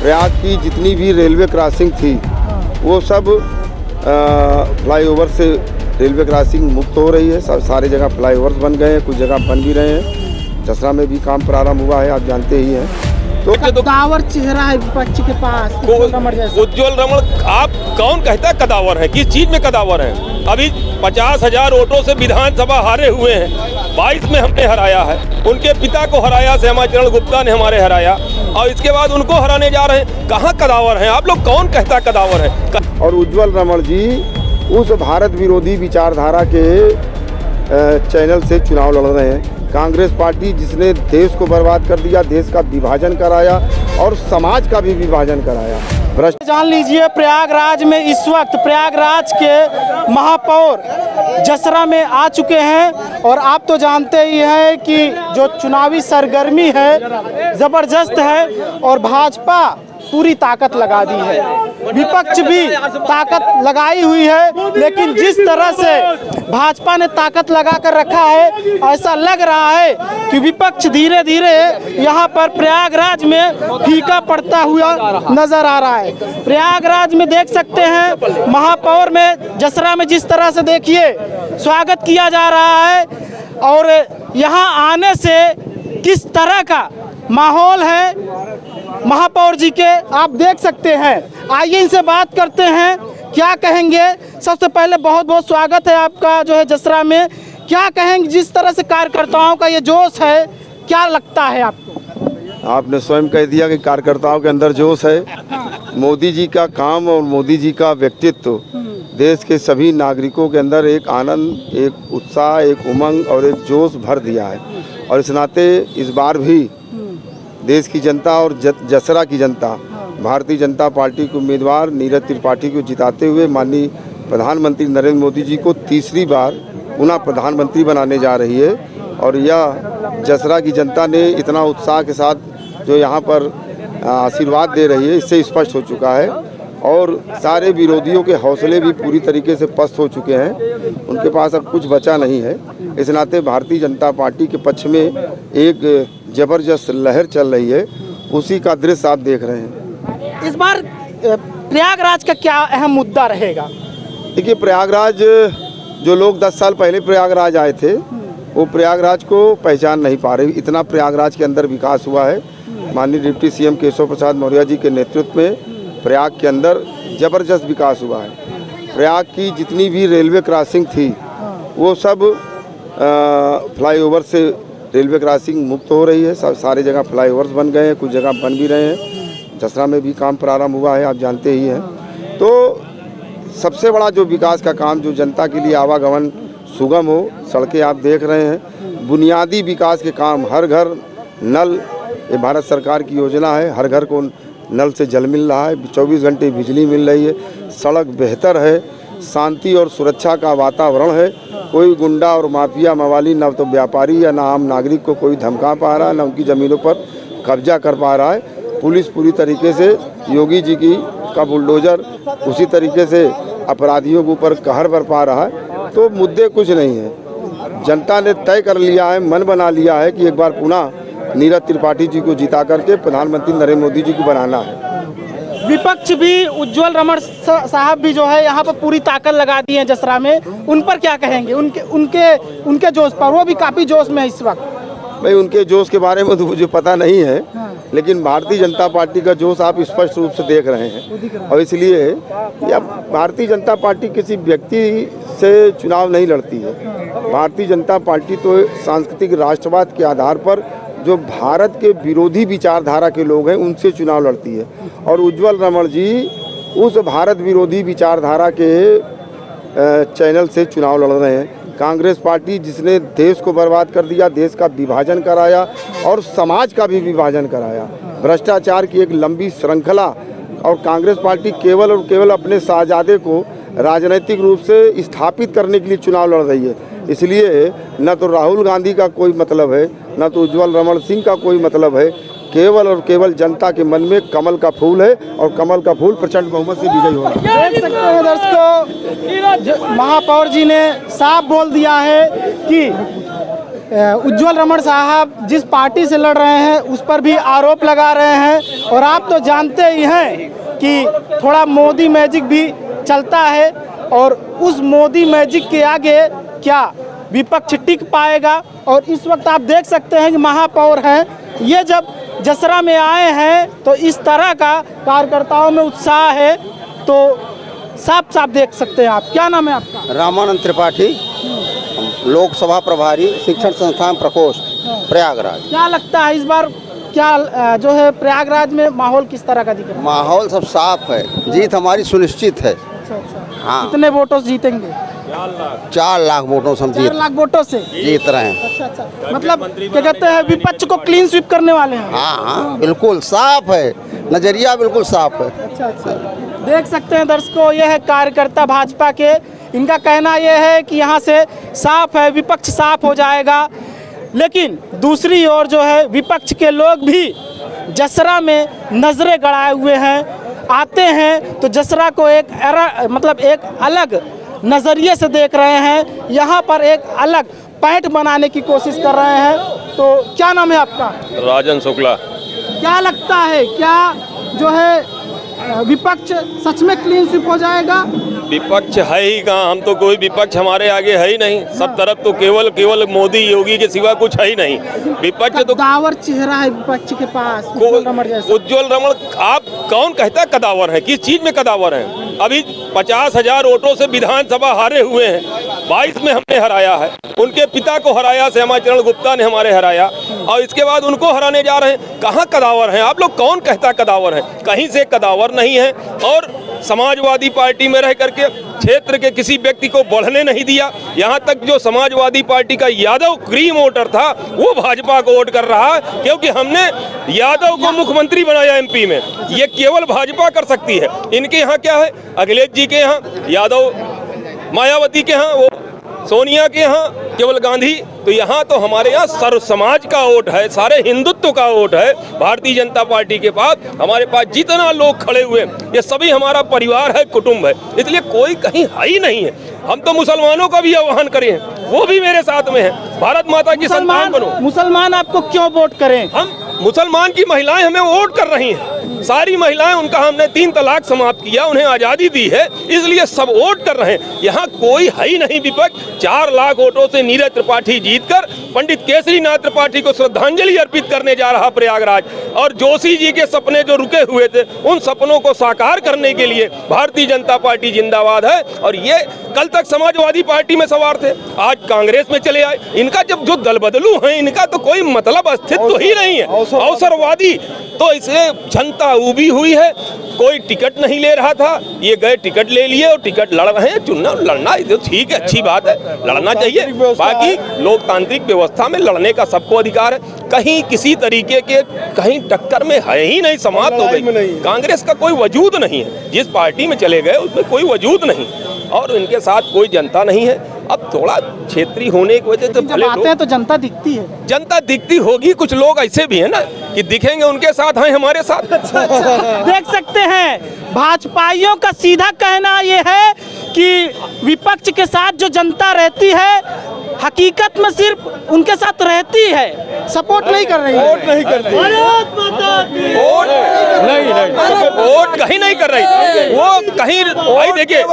प्रयाग की जितनी भी रेलवे क्रॉसिंग थी वो सब फ्लाईओवर से रेलवे क्रॉसिंग मुक्त हो रही है। सारे जगह फ्लाईओवर्स बन गए हैं, कुछ जगह बन भी रहे हैं। जसरा में भी काम प्रारंभ हुआ है, आप जानते ही हैं। तो कदावर चेहरा है विपक्ष के पास उज्ज्वल रमण। आप कौन कहता है कदावर है? किस चीज में कदावर है? अभी 50,000 वोटों से विधानसभा हारे हुए हैं। 22 में हमने हराया है, उनके पिता को हराया, श्यामाचरण गुप्ता ने हमारे हराया, और इसके बाद उनको हराने जा रहे हैं। कहाँ कदावर हैं आप लोग? कौन कहता कदावर है? और उज्ज्वल रमण जी उस भारत विरोधी विचारधारा के चैनल से चुनाव लड़ रहे हैं। कांग्रेस पार्टी जिसने देश को बर्बाद कर दिया, देश का विभाजन कराया और समाज का भी विभाजन कराया। जान लीजिए, प्रयागराज में इस वक्त प्रयागराज के महापौर जसरा में आ चुके हैं और आप तो जानते ही हैं कि जो चुनावी सरगर्मी है ज़बरदस्त है और भाजपा पूरी ताकत लगा दी है, विपक्ष भी ताकत लगाई हुई है। लेकिन जिस तरह से भाजपा ने ताकत लगा कर रखा है, ऐसा लग रहा है कि विपक्ष धीरे धीरे यहाँ पर प्रयागराज में फीका पड़ता हुआ नजर आ रहा है। प्रयागराज में देख सकते हैं महापौर में जसरा में जिस तरह से देखिए स्वागत किया जा रहा है और यहाँ आने से किस तरह का माहौल है महापौर जी के आप देख सकते हैं। आइए इनसे बात करते हैं, क्या कहेंगे। सबसे पहले बहुत बहुत स्वागत है आपका जो है जसरा में। क्या कहेंगे जिस तरह से कार्यकर्ताओं का ये जोश है, क्या लगता है आपको? आपने स्वयं कह दिया कि कार्यकर्ताओं के अंदर जोश है। मोदी जी का काम और मोदी जी का व्यक्तित्व देश के सभी नागरिकों के अंदर एक आनंद, एक उत्साह, एक उमंग और एक जोश भर दिया है। और इस नाते इस बार भी देश की जनता और जसरा की जनता भारतीय जनता पार्टी के उम्मीदवार नीरज त्रिपाठी को जिताते हुए माननीय प्रधानमंत्री नरेंद्र मोदी जी को तीसरी बार पुनः प्रधानमंत्री बनाने जा रही है। और यह जसरा की जनता ने इतना उत्साह के साथ जो यहाँ पर आशीर्वाद दे रही है, इससे स्पष्ट हो चुका है। और सारे विरोधियों के हौसले भी पूरी तरीके से पस्त हो चुके हैं, उनके पास अब कुछ बचा नहीं है। इस नाते भारतीय जनता पार्टी के पक्ष में एक जबरदस्त लहर चल रही है, उसी का दृश्य आप देख रहे हैं। इस बार प्रयागराज का क्या अहम मुद्दा रहेगा? देखिए, प्रयागराज जो लोग 10 साल पहले प्रयागराज आए थे वो प्रयागराज को पहचान नहीं पा रहे। इतना प्रयागराज के अंदर विकास हुआ है। माननीय डिप्टी सीएम केशव प्रसाद मौर्य जी के नेतृत्व में प्रयाग के अंदर ज़बरदस्त विकास हुआ है। प्रयाग की जितनी भी रेलवे क्रॉसिंग थी वो सब फ्लाईओवर से रेलवे क्रॉसिंग मुक्त हो रही है। सारे जगह फ्लाईओवर्स बन गए हैं, कुछ जगह बन भी रहे हैं। जसरा में भी काम प्रारंभ हुआ है, आप जानते ही हैं। तो सबसे बड़ा जो विकास का काम, जो जनता के लिए आवागमन सुगम हो, सड़कें आप देख रहे हैं। बुनियादी विकास के काम, हर घर नल, ये भारत सरकार की योजना है। हर घर को नल से जल मिल रहा है, 24 घंटे बिजली मिल रही है, सड़क बेहतर है, शांति और सुरक्षा का वातावरण है। कोई गुंडा और माफिया मवाली न तो व्यापारी या ना आम नागरिक को कोई धमका पा रहा है, न उनकी ज़मीनों पर कब्जा कर पा रहा है। पुलिस पूरी तरीके से योगी जी का बुलडोजर उसी तरीके से अपराधियों के ऊपर कहर बरपा रहा है। तो मुद्दे कुछ नहीं है। जनता ने तय कर लिया है, मन बना लिया है कि एक बार पुनः नीरज त्रिपाठी जी को जिता करके प्रधानमंत्री नरेंद्र मोदी जी को बनाना है। विपक्ष भी, उज्ज्वल रमण साहब भी जो है यहाँ पर पूरी ताकत लगा दी है जसरा में, उन पर क्या कहेंगे? उनके जोश पर, वो भी काफ़ी जोश में है इस वक्त। भाई, उनके जोश के बारे में तो मुझे पता नहीं है, लेकिन भारतीय जनता पार्टी का जोश आप स्पष्ट रूप से देख रहे हैं। और इसलिए या भारतीय जनता पार्टी किसी व्यक्ति से चुनाव नहीं लड़ती है। भारतीय जनता पार्टी तो सांस्कृतिक राष्ट्रवाद के आधार पर जो भारत के विरोधी विचारधारा के लोग हैं उनसे चुनाव लड़ती है। और उज्ज्वल रमण जी उस भारत विरोधी विचारधारा के चैनल से चुनाव लड़ रहे हैं। कांग्रेस पार्टी जिसने देश को बर्बाद कर दिया, देश का विभाजन कराया और समाज का भी विभाजन कराया, भ्रष्टाचार की एक लंबी श्रृंखला। और कांग्रेस पार्टी केवल और केवल अपने शहजादे को राजनीतिक रूप से स्थापित करने के लिए चुनाव लड़ रही है। इसलिए न तो राहुल गांधी का कोई मतलब है, न तो उज्ज्वल रमण सिंह का कोई मतलब है। केवल और केवल जनता के मन में कमल का फूल है और कमल का फूल प्रचंड बहुमत से विजयी होगा। देख सकते हैं दर्शकों, महापौर जी ने साफ बोल दिया है कि उज्ज्वल रमण साहब जिस पार्टी से लड़ रहे हैं उस पर भी आरोप लगा रहे हैं, और आप तो जानते ही हैं कि थोड़ा मोदी मैजिक भी चलता है, और उस मोदी मैजिक के आगे क्या विपक्ष टिक पाएगा। और इस वक्त आप देख सकते हैं कि महापौर हैं, ये जब जसरा में आए हैं तो इस तरह का कार्यकर्ताओं में उत्साह है, तो साफ साफ देख सकते हैं आप। क्या नाम है आपका? रामानंद त्रिपाठी, लोकसभा प्रभारी, शिक्षण संस्थान प्रकोष्ठ, प्रयागराज। क्या लगता है इस बार क्या जो है प्रयागराज में माहौल किस तरह का दिख रहा है? माहौल सब साफ है, जीत हमारी सुनिश्चित है। अच्छा। हाँ, कितने वोटों से जीतेंगे? 4 लाख वोटों से हम 4 लाख वोटों से जीत रहे हैं। अच्छा। मतलब क्या कहते हैं, विपक्ष को क्लीन स्वीप करने वाले हैं? हाँ, बिल्कुल साफ है, नजरिया बिल्कुल साफ है। अच्छा। देख सकते हैं दर्शकों, ये है कार्यकर्ता भाजपा के, इनका कहना यह है कि यहाँ से साफ है, विपक्ष साफ हो जाएगा। लेकिन दूसरी ओर जो है विपक्ष के लोग भी जसरा में नजरें गड़ाए हुए हैं, आते हैं तो जसरा को एक अलग नज़रिए से देख रहे हैं, यहाँ पर एक अलग पॉइंट बनाने की कोशिश कर रहे हैं। तो क्या नाम है आपका? राजन शुक्ला। क्या लगता है, क्या जो है विपक्ष सच में क्लीन स्वीप हो जाएगा? विपक्ष है ही कहाँ, हम तो कोई विपक्ष हमारे आगे है ही नहीं। सब तरफ तो केवल मोदी योगी के सिवा कुछ है ही नहीं। विपक्ष तो कदावर चेहरा है विपक्ष के पास, उज्ज्वल रमण। आप कौन कहता है कदावर है? किस चीज में कदावर है? अभी 50,000 वोटों से विधानसभा हारे हुए हैं, 22 में हमने हराया है। उनके पिता को हराया, श्यामाचरण गुप्ता ने हमारे हराया, और इसके बाद उनको हराने जा रहे हैं। कहाँ कदावर हैं आप लोग? कौन कहता है कदावर है? कहीं से कदावर नहीं है। और समाजवादी पार्टी में रह करके क्षेत्र के किसी व्यक्ति को बढ़ने नहीं दिया। यहाँ तक जो समाजवादी पार्टी का यादव क्रीम वोटर था वो भाजपा को वोट कर रहा है, क्योंकि हमने यादव को मुख्यमंत्री बनाया एमपी में। ये केवल भाजपा कर सकती है। इनके यहाँ क्या है? अखिलेश जी के यहाँ यादव, मायावती के यहाँ वो, सोनिया के यहाँ केवल गांधी। तो यहाँ तो हमारे यहाँ सर्व समाज का वोट है, सारे हिंदुत्व का वोट है। भारतीय जनता पार्टी के पास, हमारे पास जितना लोग खड़े हुए ये सभी हमारा परिवार है, कुटुंब है, इसलिए कोई कहीं है ही नहीं है। हम तो मुसलमानों का भी आह्वान करें, वो भी मेरे साथ में है, भारत माता की संतान बनो। मुसलमान आपको क्यों वोट करें? हम मुसलमान की महिलाएं हमें वोट कर रही हैं, सारी महिलाएं, उनका हमने 3 तलाक समाप्त किया, उन्हें आज़ादी दी है, इसलिए सब वोट कर रहे हैं। यहाँ कोई है ही नहीं विपक्ष। 4 लाख वोटों से नीरज त्रिपाठी जीतकर पंडित केसरी नाथ त्रिपाठी को श्रद्धांजलि अर्पित करने जा रहा प्रयागराज। और जोशी जी के सपने जो रुके हुए थे, उन सपनों को साकार करने के लिए भारतीय जनता पार्टी जिंदाबाद है। और ये कल तक समाजवादी पार्टी में सवार थे, आज कांग्रेस में चले आए। इनका जब जो दल बदलू है, इनका तो कोई मतलब अस्तित्व ही नहीं है, अवसरवादी। तो इसे जनता उबी हुई है। कोई टिकट नहीं ले रहा था, ये गए टिकट ले लिए और टिकट लड़ रहे हैं। चुनना लड़ना तो ठीक है, अच्छी बात है, लड़ना चाहिए। बाकी लोकतांत्रिक व्यवस्था में लड़ने का सबको अधिकार है। कहीं किसी तरीके के कहीं टक्कर में है ही नहीं, समाप्त हो गई। कांग्रेस का कोई वजूद नहीं है, जिस पार्टी में चले गए उसमें कोई वजूद नहीं, और इनके साथ कोई जनता नहीं है। अब थोड़ा क्षेत्रीय होने की वजह से भले आते हैं तो जनता दिखती है, जनता दिखती होगी। कुछ लोग ऐसे भी है ना कि दिखेंगे उनके साथ हैं, हमारे साथ। देख सकते हैं भाजपाइयों का सीधा कहना यह है कि विपक्ष के साथ जो जनता रहती है हकीकत में सिर्फ उनके साथ रहती है, सपोर्ट नहीं कर रही है। वोट नहीं करती, वोट कहीं नहीं कर रही। वो कहीं भाई देखिए,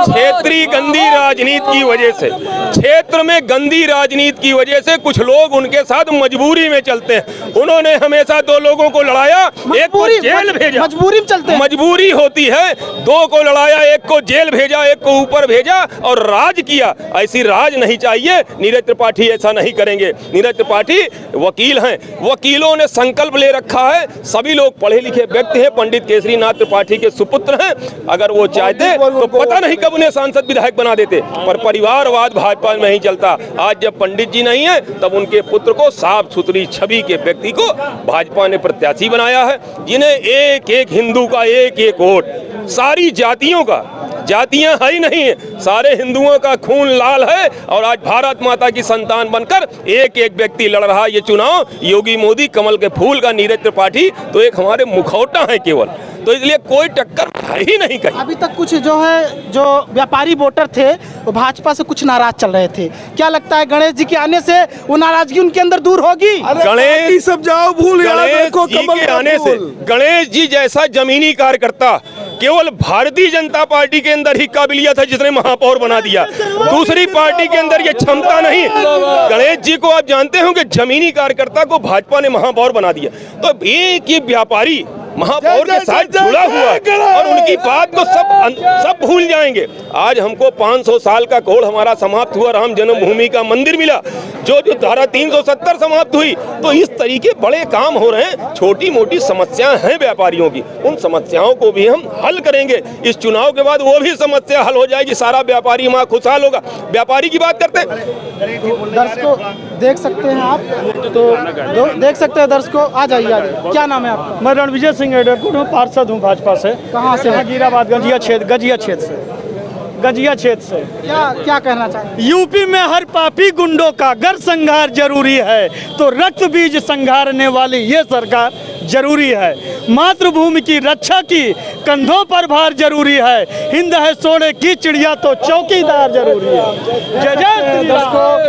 क्षेत्रीय गंदी राजनीति की वजह से, क्षेत्र में गंदी राजनीति की वजह से कुछ लोग उनके साथ मजबूरी में चलते हैं। उन्होंने हमेशा 2 लोगों को लड़ाया, एक को जेल भेजा। मजबूरी में चलते हैं, मजबूरी होती है। 2 को लड़ाया, एक को जेल भेजा, एक को ऊपर भेजा और राज किया। ऐसी राज नहीं चाहिए। नीरज त्रिपाठी ऐसा नहीं करेंगे। नीरज त्रिपाठी वकील हैं, वकीलों ने संकल्प ले रखा है। सभी लोग पढ़े लिखे व्यक्ति हैं, पंडित केसरी नाथ त्रिपाठी के सुपुत्र हैं। अगर वो चाहते तो पता नहीं कब उन्हें सांसद विधायक बना देते, पर परिवारवाद भाजपा में नहीं चलता। आज जब पंडित जी नहीं है, तब उनके पुत्र को, साफ सुथरी छवि के व्यक्ति को भाजपा ने प्रत्याशी बनाया है, जिन्हें एक एक हिंदू का एक एक वोट, सारी जातियों का, जातियां है ही नहीं है, सारे हिंदुओं का खून लाल है। और आज भारत माता की संतान बनकर एक एक व्यक्ति लड़ रहा है ये चुनाव। योगी मोदी, कमल के फूल का नीरज त्रिपाठी तो एक हमारे मुखौटा है केवल, तो इसलिए कोई टक्कर है ही नहीं कहीं। अभी तक कुछ जो व्यापारी वोटर थे वो भाजपा से कुछ नाराज चल रहे थे, क्या लगता है गणेश जी के आने से वो नाराजगी उनके अंदर दूर होगी? गणेश सब जाओ भूल गणेश जी के आने से, गणेश जी जैसा जमीनी कार्यकर्ता केवल भारतीय जनता पार्टी के अंदर ही काबिलियत है जिसने महापौर बना दिया, दूसरी पार्टी के अंदर ये क्षमता नहीं। गणेश जी को आप जानते हो कि जमीनी कार्यकर्ता को भाजपा ने महापौर बना दिया, तो एक ये व्यापारी महापौर के साथ जुड़ा हुआ है और उनकी बात को सब भूल जाएंगे। आज हमको 500 साल का कोड हमारा समाप्त हुआ, राम जन्मभूमि का मंदिर मिला, जो धारा 370 समाप्त हुई। तो इस तरीके बड़े काम हो रहे हैं, छोटी मोटी समस्याएं हैं व्यापारियों की, उन समस्याओं को भी हम हल करेंगे। इस चुनाव के बाद वो भी समस्या हल हो जाएगी, सारा व्यापारी वहाँ खुशहाल होगा। व्यापारी की बात करते हैं, दर्शकों देख सकते हैं आप, तो देख सकते हैं दर्शकों, आ जाइए। क्या नाम है आपका? मैं रणविजय सिंह एडरकुट हूँ, पार्षद हूँ भाजपा से। कहाँ से? हकीराबाद गजिया क्षेत्र से। क्या कहना चाहेंगे? यूपी में हर पापी गुंडों का घर संहार जरूरी है, तो रक्त बीज संहारने वाली ये सरकार जरूरी है। मातृभूमि की रक्षा की कंधों पर भार जरूरी है, हिंद है सोने की चिड़िया तो चौकीदार जरूरी है। जय जय श्री राम।